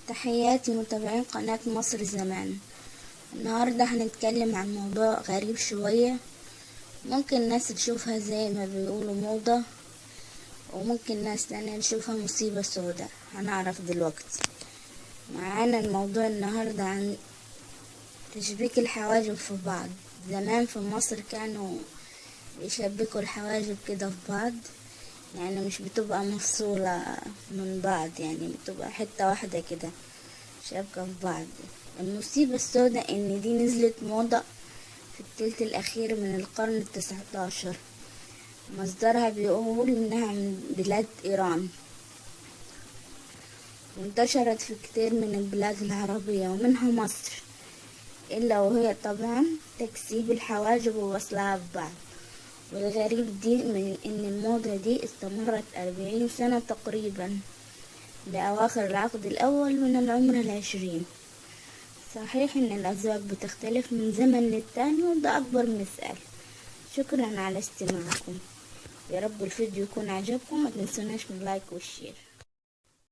تحياتي متابعين قناة مصر زمان. النهاردة هنتكلم عن موضوع غريب شوية، ممكن ناس تشوفها زي ما بيقولوا موضة، وممكن ناس تانية تشوفها مصيبة سوداء. هنعرف دلوقتي. معانا الموضوع النهاردة عن تشبيك الحواجب في بعض. زمان في مصر كانوا يشبكوا الحواجب كده في بعض، يعني مش بتبقى مفصولة من بعض، يعني بتبقى حتة واحدة كده شابكة في بعض. المصيبة السوداء ان دي نزلت موضة في الثلث الاخير من القرن ال19. مصدرها بيقول انها من بلاد ايران، وانتشرت في كتير من البلاد العربية ومنها مصر، الا وهي طبعا تكسيب الحواجب ووصلها في بعض. والغريب دي من ان الموضة دي استمرت 40 سنة تقريبا، لأواخر العقد الأول من العمر ال20. صحيح ان الأذواق بتختلف من زمن للتاني، وده أكبر مثال. شكرا على استماعكم، يا رب الفيديو يكون عجبكم. ما تنسوناش من لايك والشير.